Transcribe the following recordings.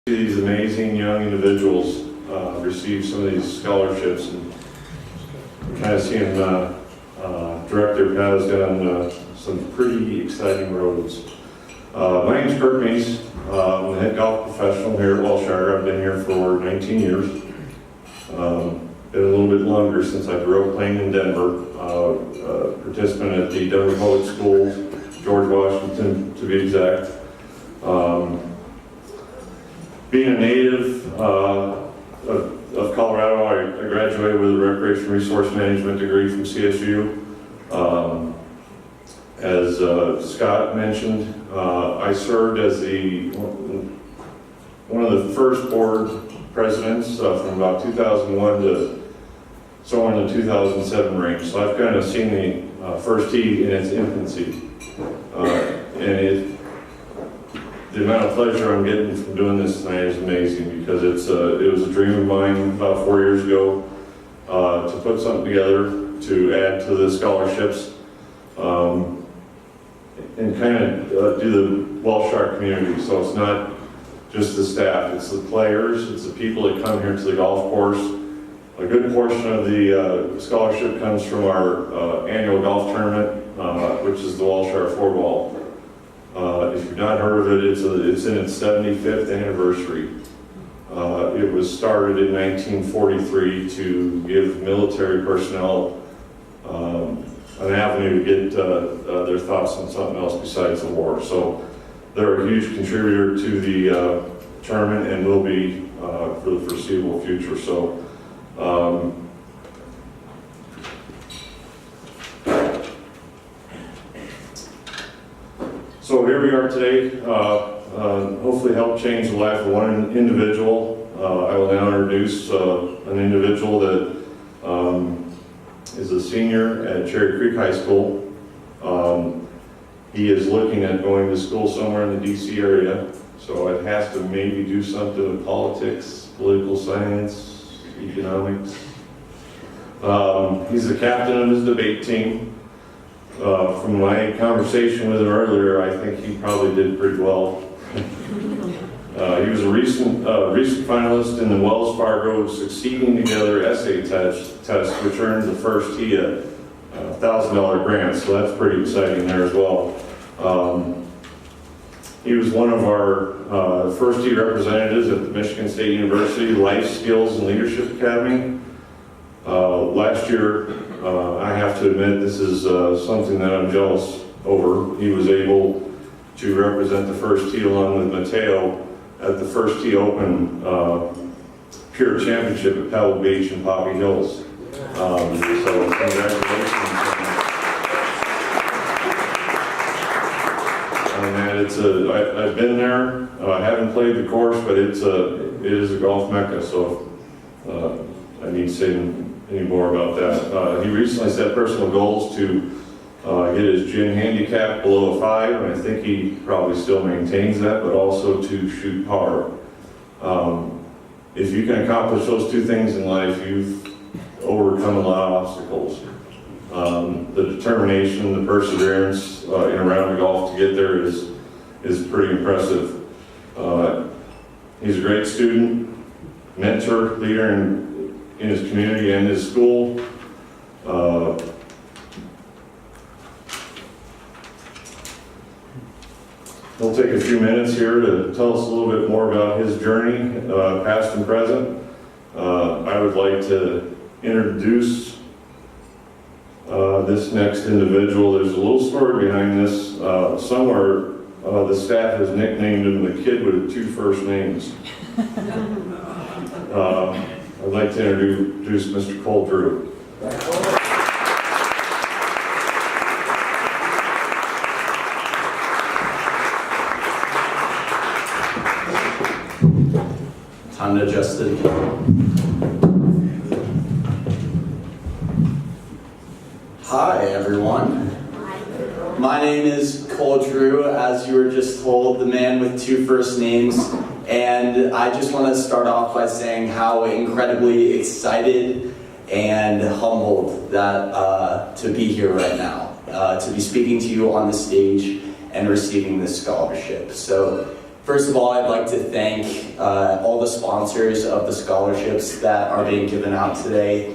These amazing young individuals receive some of these scholarships, and kind of seeing direct their paths down some pretty exciting roads. My name's Kurt Meese. I'm a head golf professional here at Wellshire. I've been here for 19 years. Been a little bit longer since I grew up playing in Denver. Participant at the Denver Public Schools, George Washington to be exact. Being a native of Colorado, I graduated with a Recreation Resource Management degree from CSU. As Scott mentioned, I served as one of the first board presidents from about 2001 to somewhere in the 2007 range. So I've kind of seen the first tee in its infancy. And the amount of pleasure I'm getting from doing this tonight is amazing, because it was a dream of mine about 4 years ago to put something together to add to the scholarships and kind of do the Wellshire community. So it's not just the staff, it's the players, it's the people that come here to the golf course. A good portion of the scholarship comes from our annual golf tournament, which is the Wellshire 4-ball. If you've not heard of it, it's in its 75th anniversary. It was started in 1943 to give military personnel an avenue to get their thoughts on something else besides the war. So they're a huge contributor to the tournament and will be for the foreseeable future. So. So here we are today, hopefully help change the life of one individual. I will now introduce an individual that is a senior at Cherry Creek High School. He is looking at going to school somewhere in the DC area, so it has to maybe do something with politics, political science, economics. He's the captain of his debate team. From my conversation with him earlier, I think he probably did pretty well. He was a recent finalist in the Wells Fargo Succeeding Together essay test, which earned the first tee a $1,000 grant, so that's pretty exciting there as well. He was one of our first tee representatives at the Michigan State University Life Skills and Leadership Academy. Last year, I have to admit, this is something that I'm jealous over. He was able to represent the first tee along with Mateo at the First Tee Open Pure Championship at Pebble Beach and Poppy Hills. So congratulations on that. I've been there. I haven't played the course, but it is a golf mecca. So I need to say any more about that. He recently set personal goals to get his gin handicap below a 5, and I think he probably still maintains that, but also to shoot par. If you can accomplish those two things in life, you've overcome a lot of obstacles. The determination, the perseverance in a round of golf to get there is pretty impressive. He's a great student, mentor, leader in his community and his school. He'll take a few minutes here to tell us a little bit more about his journey, past and present. I would like to introduce this next individual. There's a little story behind this. Somewhere the staff has nicknamed him the kid with 2 first names. I'd like to introduce Mr. Cole Drew. Time to adjust it. Hi, everyone. My name is Cole Drew, as you were just told, the man with 2 first names. And I just want to start off by saying how incredibly excited and humbled that to be here right now, to be speaking to you on the stage and receiving this scholarship. So First of all, I'd like to thank all the sponsors of the scholarships that are being given out today.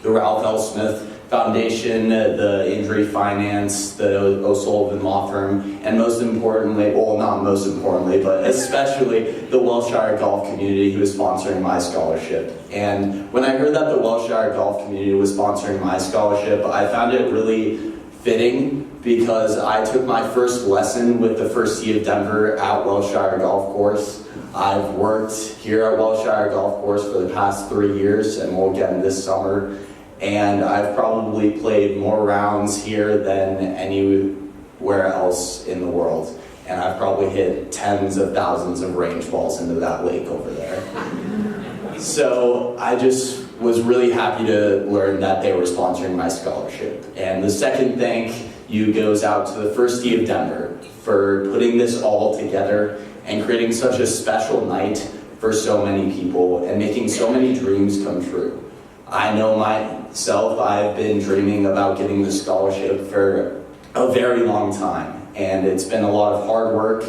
The Ralph L. Smith Foundation, the Injury Finance, the O'Sullivan Law Firm, and most importantly, well, not most importantly, but especially the Wellshire Golf Community, who is sponsoring my scholarship. And when I heard that the Wellshire Golf Community was sponsoring my scholarship, I found it really fitting, because I took my first lesson with the First Tee of Denver at Wellshire Golf Course. I've worked here at Wellshire Golf Course for the past 3 years, and will again this summer. And I've probably played more rounds here than anywhere else in the world. And I've probably hit tens of thousands of range balls into that lake over there. So I just was really happy to learn that they were sponsoring my scholarship. And the second thank you goes out to the First Tee of Denver for putting this all together and creating such a special night for so many people and making so many dreams come true. I know myself, I've been dreaming about getting the scholarship for a very long time, and it's been a lot of hard work,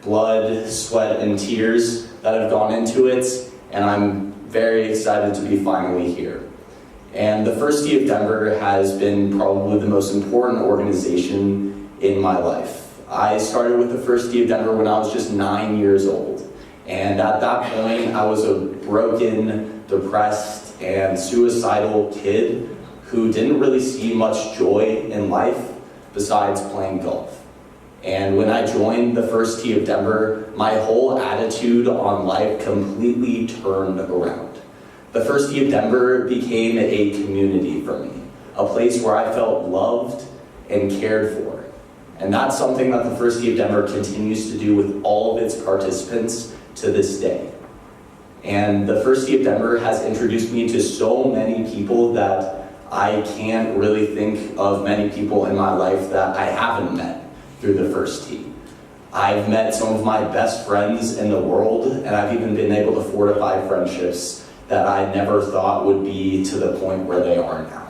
blood, sweat, and tears that have gone into it, and I'm very excited to be finally here. And the First Tee of Denver has been probably the most important organization in my life. I started with the First Tee of Denver when I was just 9 years old. And at that point, I was a broken, depressed, and suicidal kid who didn't really see much joy in life besides playing golf. And when I joined the First Tee of Denver, my whole attitude on life completely turned around. The First Tee of Denver became a community for me, a place where I felt loved and cared for. And that's something that the First Tee of Denver continues to do with all of its participants to this day. And the First Tee of Denver has introduced me to so many people that I can't really think of many people in my life that I haven't met through the First Tee. I've met some of my best friends in the world, and I've even been able to fortify friendships that I never thought would be to the point where they are now.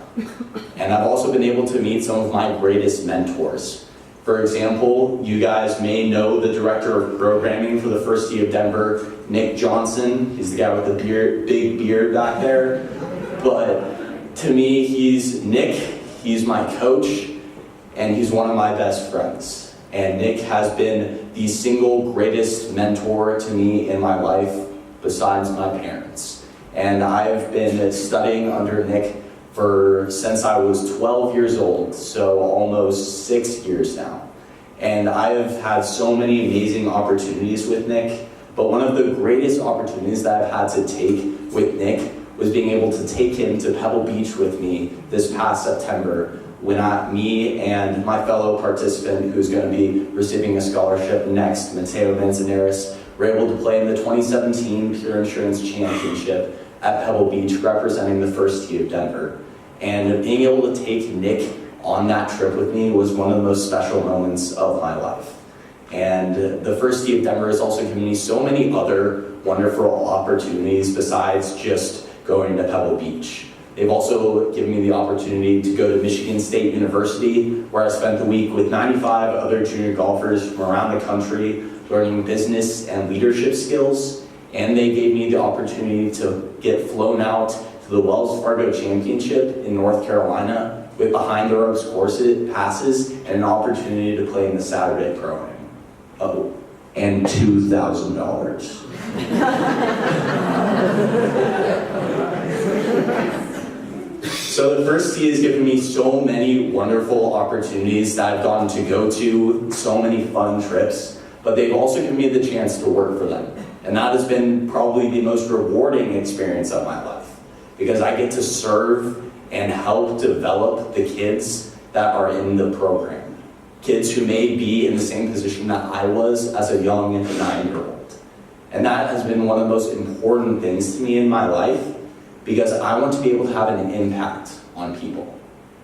And I've also been able to meet some of my greatest mentors. For example, you guys may know the director of programming for the First Tee of Denver, Nick Johnson. He's the guy with the big beard back there. But to me, he's Nick, he's my coach, and he's one of my best friends. And Nick has been the single greatest mentor to me in my life besides my parents. And I've been studying under Nick since I was 12 years old, so almost 6 years now. And I've had so many amazing opportunities with Nick, but one of the greatest opportunities that I've had to take with Nick was being able to take him to Pebble Beach with me this past September, when me and my fellow participant who's going to be receiving a scholarship next, Mateo Manzanares, were able to play in the 2017 Pure Insurance Championship at Pebble Beach, representing the First Tee of Denver. And being able to take Nick on that trip with me was one of the most special moments of my life. And the First Tee of Denver has also given me so many other wonderful opportunities besides just going to Pebble Beach. They've also given me the opportunity to go to Michigan State University, where I spent the week with 95 other junior golfers from around the country, learning business and leadership skills. And they gave me the opportunity to get flown out to the Wells Fargo Championship in North Carolina with behind-the-ropes courses, passes, and an opportunity to play in the Saturday Pro-Am. Oh, and $2,000. So the First Tee has given me so many wonderful opportunities that I've gotten to go to, so many fun trips, but they've also given me the chance to work for them. And that has been probably the most rewarding experience of my life, because I get to serve and help develop the kids that are in the program. Kids who may be in the same position that I was as a young 9-year-old. And that has been one of the most important things to me in my life, because I want to be able to have an impact on people.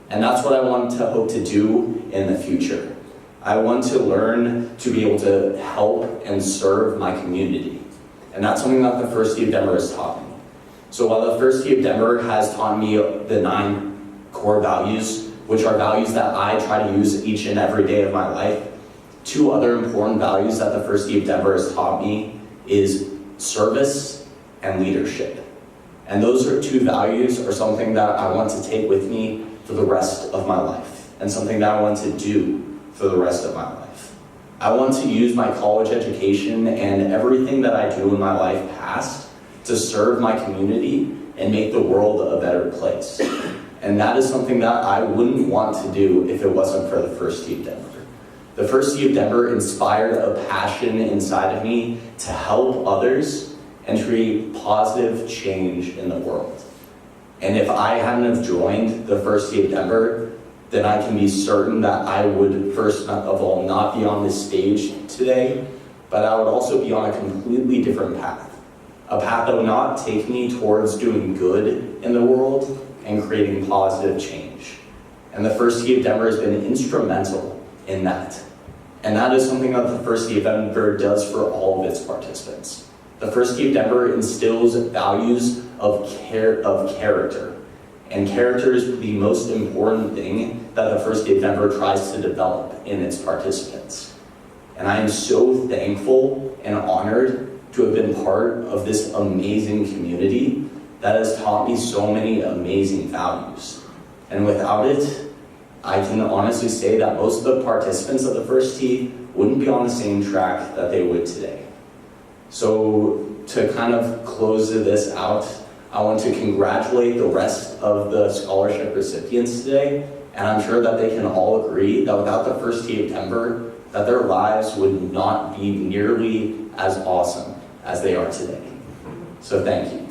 And that's what I want to hope to do in the future. I want to learn to be able to help and serve my community. And that's something that the First Tee of Denver has taught me. So while the First Tee of Denver has taught me the 9 core values, which are values that I try to use each and every day of my life, two other important values that the First Tee of Denver has taught me is service and leadership. And those two values are something that I want to take with me for the rest of my life, and something that I want to do for the rest of my life. I want to use my college education and everything that I do in my life past to serve my community and make the world a better place. And that is something that I wouldn't want to do if it wasn't for the First Tee of Denver. The First Tee of Denver inspired a passion inside of me to help others and create positive change in the world. And if I hadn't have joined the First Tee of Denver, then I can be certain that I would first of all not be on this stage today, but I would also be on a completely different path. A path that would not take me towards doing good in the world and creating positive change. And the First Tee of Denver has been instrumental in that. And that is something that the First Tee of Denver does for all of its participants. The First Tee of Denver instills values of character. And character is the most important thing that the First Tee of Denver tries to develop in its participants. And I am so thankful and honored to have been part of this amazing community that has taught me so many amazing values. And without it, I can honestly say that most of the participants of the First Tee wouldn't be on the same track that they would today. So to kind of close this out, I want to congratulate the rest of the scholarship recipients today, and I'm sure that they can all agree that without the First Tee of Denver, that their lives would not be nearly as awesome as they are today. So thank you.